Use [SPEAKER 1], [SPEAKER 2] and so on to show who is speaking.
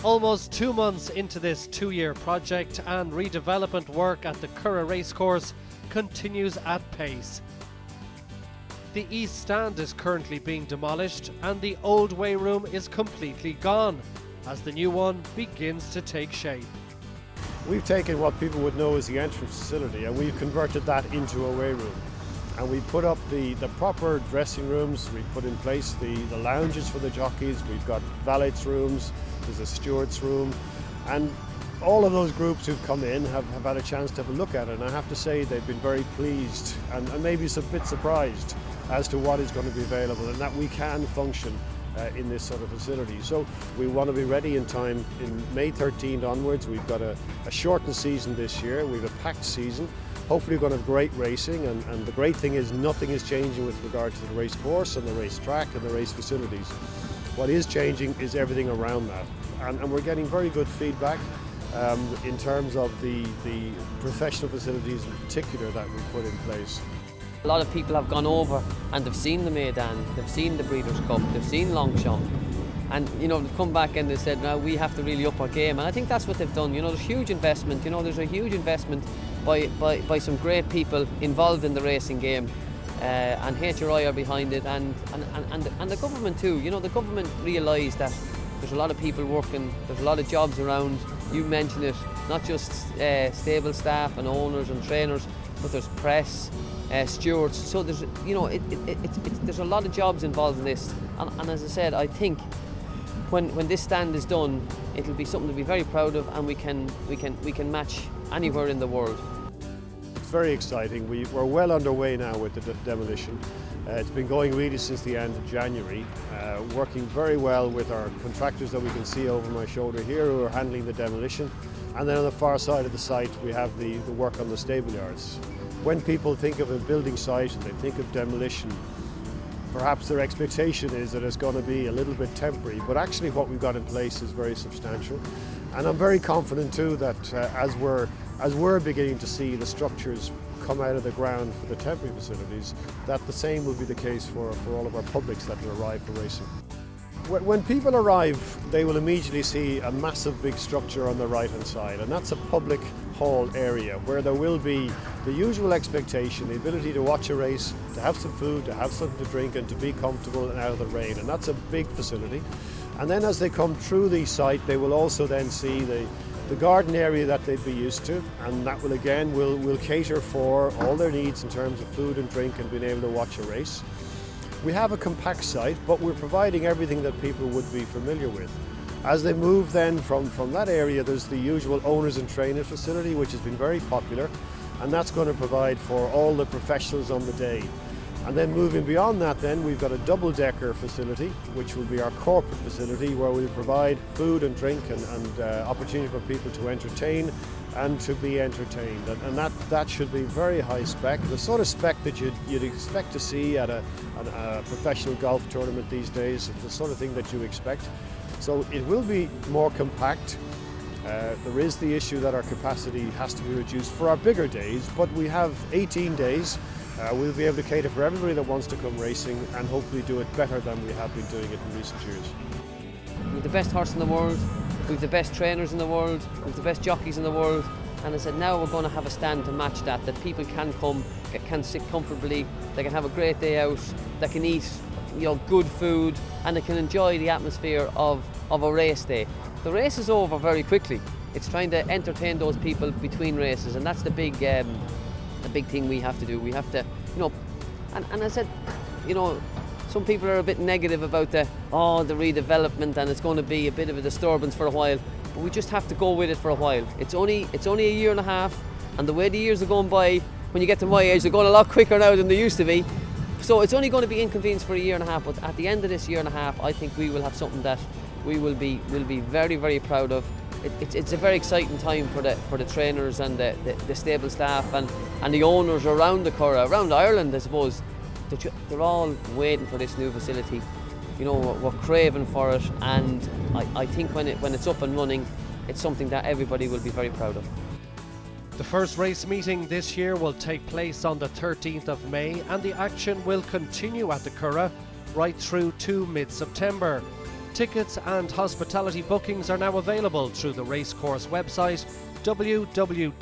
[SPEAKER 1] Almost 2 months into this 2-year project, and redevelopment work at the Curragh Racecourse continues at pace. The East Stand is currently being demolished and the old weigh room is completely gone as the new one begins to take shape.
[SPEAKER 2] We've taken what people would know as the entrance facility and we've converted that into a weigh room. And we put up the proper dressing rooms, we put in place the lounges for the jockeys, we've got valet's rooms, there's a steward's room, and all of those groups who've come in have had a chance to have a look at it, and I have to say they've been very pleased and maybe a bit surprised as to what is going to be available and that we can function in this sort of facility. So we want to be ready in time in May 13th onwards. We've got a shortened season this year, we've a packed season. Hopefully we're going to have great racing, and the great thing is nothing is changing with regard to the race course and the race track and the race facilities. What is changing is everything around that, and we're getting very good feedback in terms of the professional facilities in particular that we put in place.
[SPEAKER 3] A lot of people have gone over and they've seen the Maidan, they've seen the Breeders' Cup, they've seen Longchamp, and they've come back and they said, now we have to really up our game, and I think that's what they've done. There's huge investment, there's a huge investment by some great people involved in the racing game, and HRI are behind it, and the government too. The government realised that there's a lot of people working, there's a lot of jobs around. You mentioned it, not just stable staff and owners and trainers, but there's press, stewards. So there's there's a lot of jobs involved in this, and as I said, I think when this stand is done, it'll be something to be very proud of, and we can match anywhere in the world.
[SPEAKER 2] It's very exciting. We're well underway now with the demolition. It's been going really since the end of January, working very well with our contractors that we can see over my shoulder here who are handling the demolition. And then on the far side of the site we have the work on the stable yards. When people think of a building site and they think of demolition, perhaps their expectation is that it's going to be a little bit temporary, but actually what we've got in place is very substantial. And I'm very confident too that as we're beginning to see the structures come out of the ground for the temporary facilities, that the same will be the case for all of our publics that will arrive for racing. When people arrive, they will immediately see a massive big structure on the right hand side, and that's a public hall area where there will be the usual expectation, the ability to watch a race, to have some food, to have something to drink and to be comfortable and out of the rain, and that's a big facility. And then as they come through the site, they will also then see the garden area that they'd be used to, and that will again will cater for all their needs in terms of food and drink and being able to watch a race. We have a compact site, but we're providing everything that people would be familiar with. As they move then from that area, there's the usual owners and trainers facility, which has been very popular, and that's going to provide for all the professionals on the day. And then moving beyond that, then we've got a double-decker facility, which will be our corporate facility, where we'll provide food and drink and opportunity for people to entertain and to be entertained. And that should be very high spec, the sort of spec that you'd expect to see at a professional golf tournament these days. It's the sort of thing that you expect. So it will be more compact. There is the issue that our capacity has to be reduced for our bigger days, but we have 18 days. We'll be able to cater for everybody that wants to come racing and hopefully do it better than we have been doing it in recent years.
[SPEAKER 3] We've the best horse in the world, we've the best trainers in the world, we've the best jockeys in the world, and I said now we're going to have a stand to match that people can come, can sit comfortably, they can have a great day out, they can eat good food, and they can enjoy the atmosphere of a race day. The race is over very quickly. It's trying to entertain those people between races, and that's the big thing we have to do. We have to, and I said, some people are a bit negative about the redevelopment, and it's going to be a bit of a disturbance for a while, but we just have to go with it for a while. It's only a year and a half, and the way the years are going by, when you get to my age, they're going a lot quicker now than they used to be. So it's only going to be inconvenience for a year and a half, but at the end of this year and a half, I think we will have something that we will be very, very proud of. It's a very exciting time for the trainers and the stable staff and the owners around the Curragh, around Ireland, I suppose. They're all waiting for this new facility. We're craving for it, and I think when it's up and running, it's something that everybody will be very proud of.
[SPEAKER 1] The first race meeting this year will take place on the 13th of May, and the action will continue at the Curragh right through to mid-September. Tickets and hospitality bookings are now available through the Racecourse website www.curragh.ie.